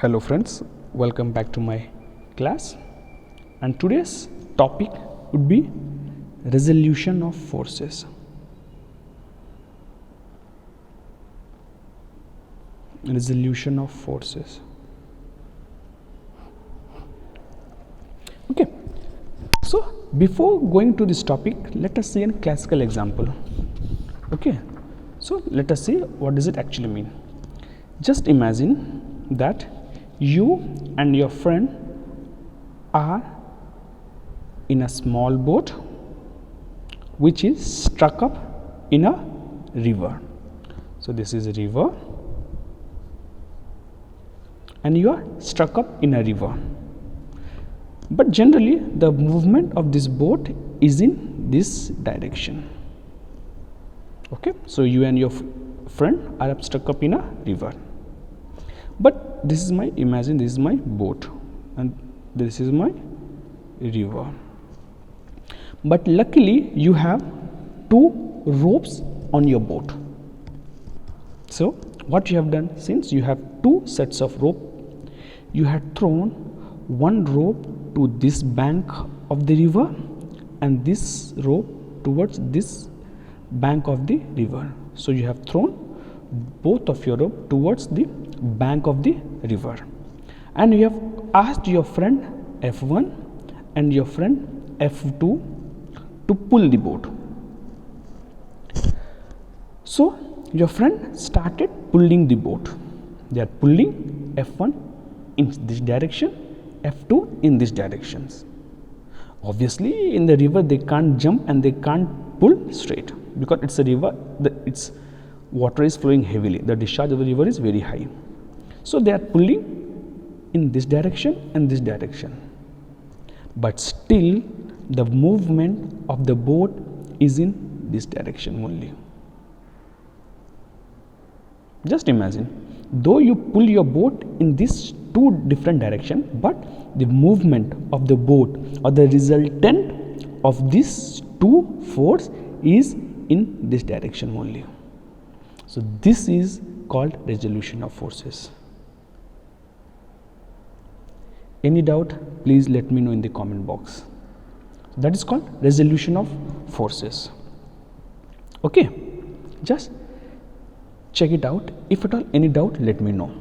Hello friends, welcome back to my class, and today's topic would be resolution of forces. Resolution of forces. Okay, so before going to this topic, let us see a classical example. Okay, so let us see what does it actually mean. Just imagine that you and your friend are in a small boat which is stuck up in a river. So this is a river and you are stuck up in a river, but generally the movement of this boat is in this direction. Okay, so you and your friend are stuck up in a river, but this is my, imagine this is my boat and this is my river, but luckily you have two ropes on your boat. So what you have done, since you have two sets of rope, you had thrown one rope to this bank of the river and this rope towards this bank of the river. So you have thrown both of your rope towards the bank of the river, and you have asked your friend F1 and your friend F2 to pull the boat. So your friend started pulling the boat. They are pulling F1 in this direction, F2 in this directions. Obviously in the river they can't jump and they can't pull straight because it's a river, its water is flowing heavily, the discharge of the river is very high. So they are pulling in this direction and this direction, but still the movement of the boat is in this direction only. Just imagine, though you pull your boat in these two different directions, but the movement of the boat or the resultant of these two force is in this direction only. So this is called resolution of forces. Any doubt, please let me know in the comment box. That is called resolution of forces. Okay, just check it out. If at all any doubt, let me know.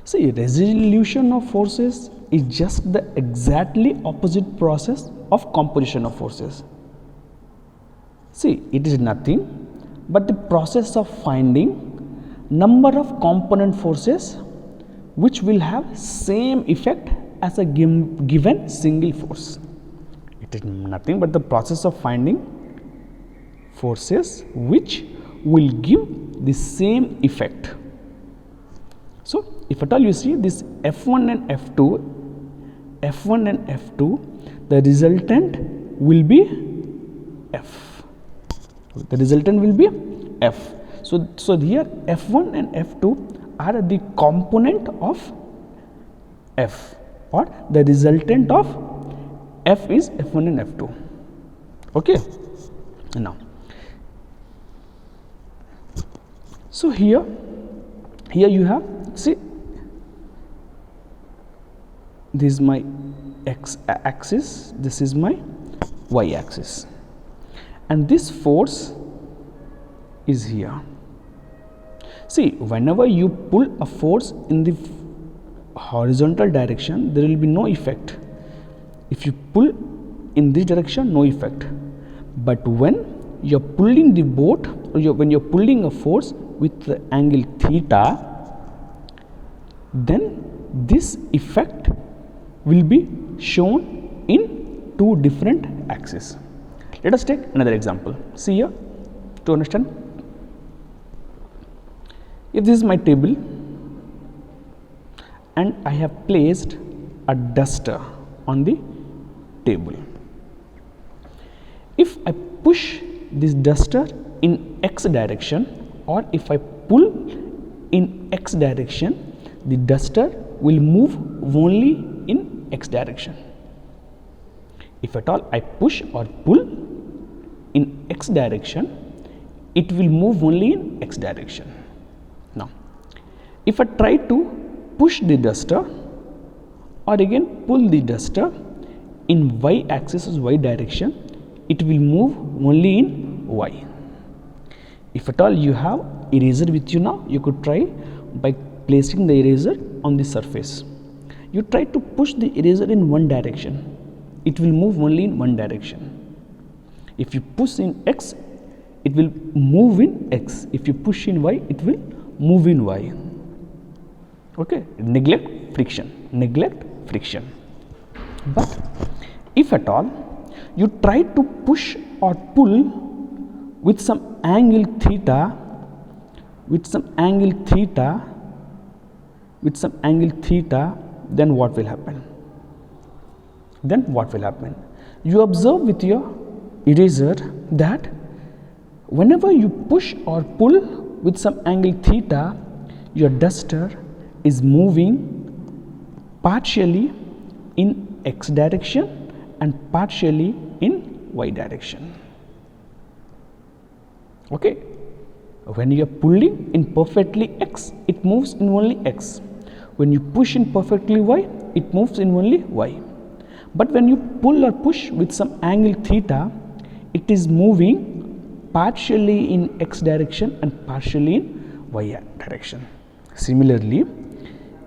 See, resolution of forces is just the exactly opposite process of composition of forces. See, it is nothing but the process of finding number of component forces which will have same effect as a given single force. It is nothing but the process of finding forces which will give the same effect. So if at all you see this F1 and F2, the resultant will be F. The resultant will be F. So here F1 and F2 are the component of F, or the resultant of F is F1 and F2. Okay. Now, so here you have, see, this is my x axis, this is my y axis, and this force is here. See, whenever you pull a force in the horizontal direction, there will be no effect. If you pull in this direction, no effect. But when you are pulling the boat, or when you are pulling a force with the angle theta, then this effect will be shown in two different axes. Let us take another example. See here, to understand. If this is my table and I have placed a duster on the table, if I push this duster in x direction, or if I pull in x direction, the duster will move only in x direction. If at all I push or pull in x direction, it will move only in x direction. Now, if I try to push the duster or again pull the duster in y axis or y direction, it will move only in y. If at all you have eraser with you now, you could try by placing the eraser on the surface. You try to push the eraser in one direction, it will move only in one direction. If you push in x, it will move in x. If you push in y, it will move in y. Okay, neglect friction. But if at all you try to push or pull with some angle theta, then what will happen? You observe with your eraser that whenever you push or pull with some angle theta, your duster is moving partially in x direction and partially in y direction. Okay, when you are pulling in perfectly x, it moves in only x. When you push in perfectly y, it moves in only y. But when you pull or push with some angle theta, it is moving partially in x direction and partially in y direction. Similarly,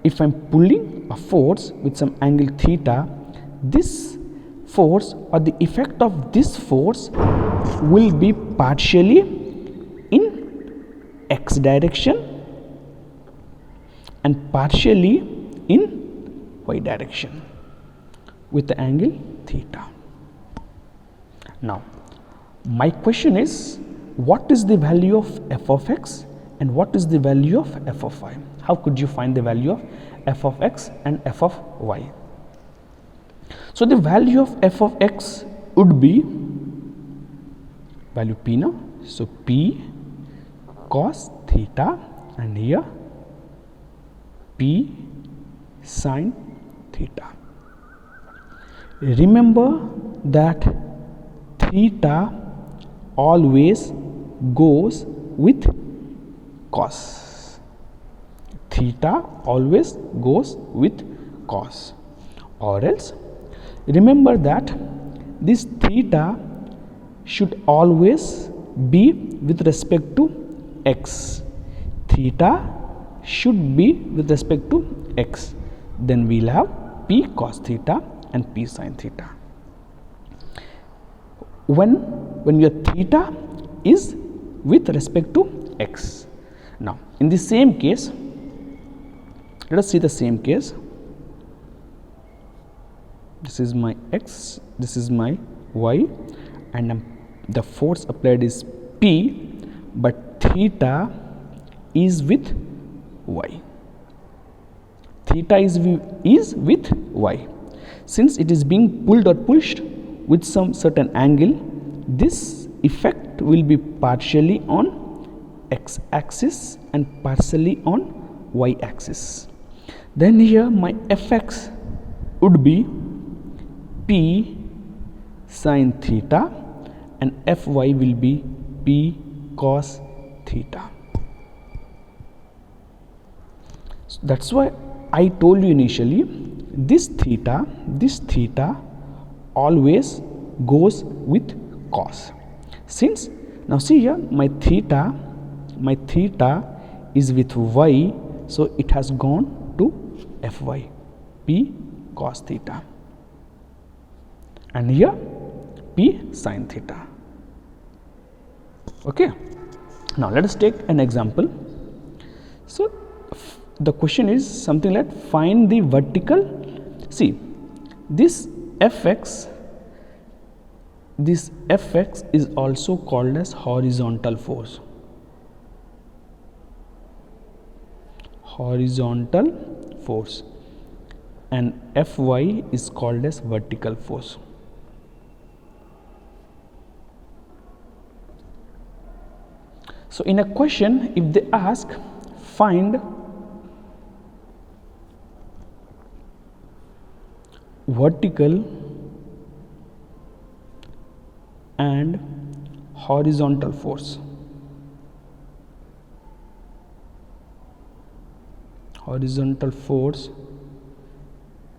if I am pulling a force with some angle theta, this force or the effect of this force will be partially in x direction and partially in y direction with the angle theta. Now, my question is, what is the value of f of x and what is the value of f of y? How could you find the value of f of x and f of y? So, the value of f of x would be value p now. So, p cos theta and here p sin theta. Remember that theta always goes with cos. Theta always goes with cos. Or else, remember that this theta should always be with respect to x. Theta should be with respect to x. Then we will have p cos theta and p sin theta. When your theta is with respect to x. Now, in the same case, let us see the same case. This is my x, this is my y, and the force applied is p, but theta is with y. Theta is with y. Since it is being pulled or pushed with some certain angle, this effect will be partially on x axis and partially on y axis. Then here my fx would be p sin theta and fy will be p cos theta. So that's why I told you initially, this theta always goes with cos. Since now see here, my theta is with y, so it has gone to fy, p cos theta, and here p sin theta. Okay, now let us take an example. So the question is something like, find the vertical. See, this fx is also called as horizontal force. And fy is called as vertical force. So in a question, if they ask find vertical and horizontal force, horizontal force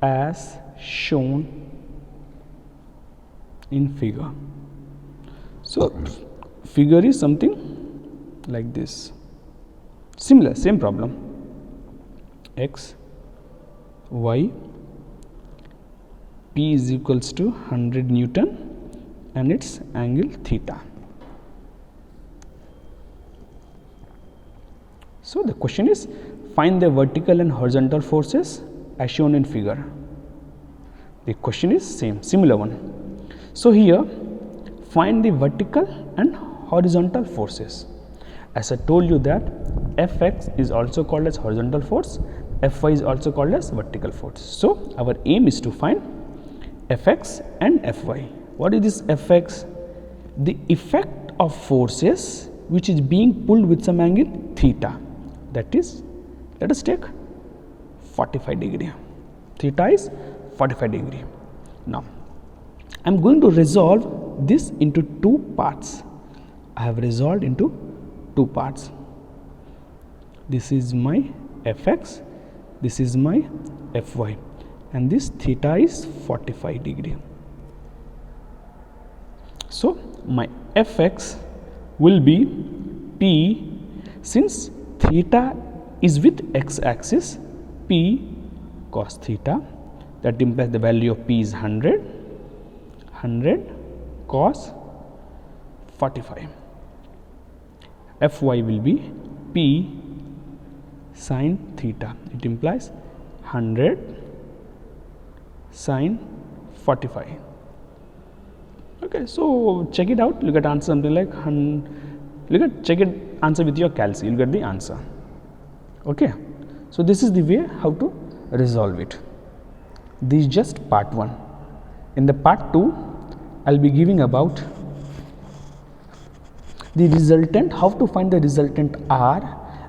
as shown in figure. So figure is something like this, similar, same problem. X, Y, P is equals to 100 Newton and its angle theta. So the question is, find the vertical and horizontal forces as shown in figure. The question is similar one. So here, find the vertical and horizontal forces. As I told you that Fx is also called as horizontal force, Fy is also called as vertical force. So our aim is to find Fx and Fy. What is this Fx? The effect of forces which is being pulled with some angle theta. That is, let us take 45 degree. Theta is 45 degree. Now I am going to resolve this into two parts. I have resolved into two parts. This is my Fx, this is my Fy, and this theta is 45 degree. So my Fx will be P, since theta is with x axis, P cos theta, that implies the value of P is 100 cos 45. Fy will be P sin theta, it implies 100 sin 45. Okay, so check it out. Look at answer something like check it answer with your calc, you'll get the answer. Okay, so this is the way how to resolve it. This is just part 1. In the part 2, I'll be giving about the resultant, how to find the resultant R,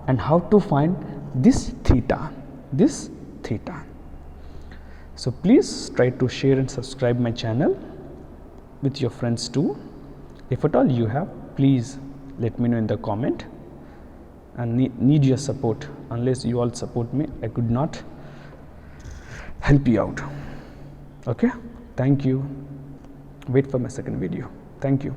and how to find this theta. So please try to share and subscribe my channel with your friends too. If at all you have, please let me know in the comment, and need your support. Unless you all support me, I could not help you out. Okay, thank you. Wait for my second video. Thank you.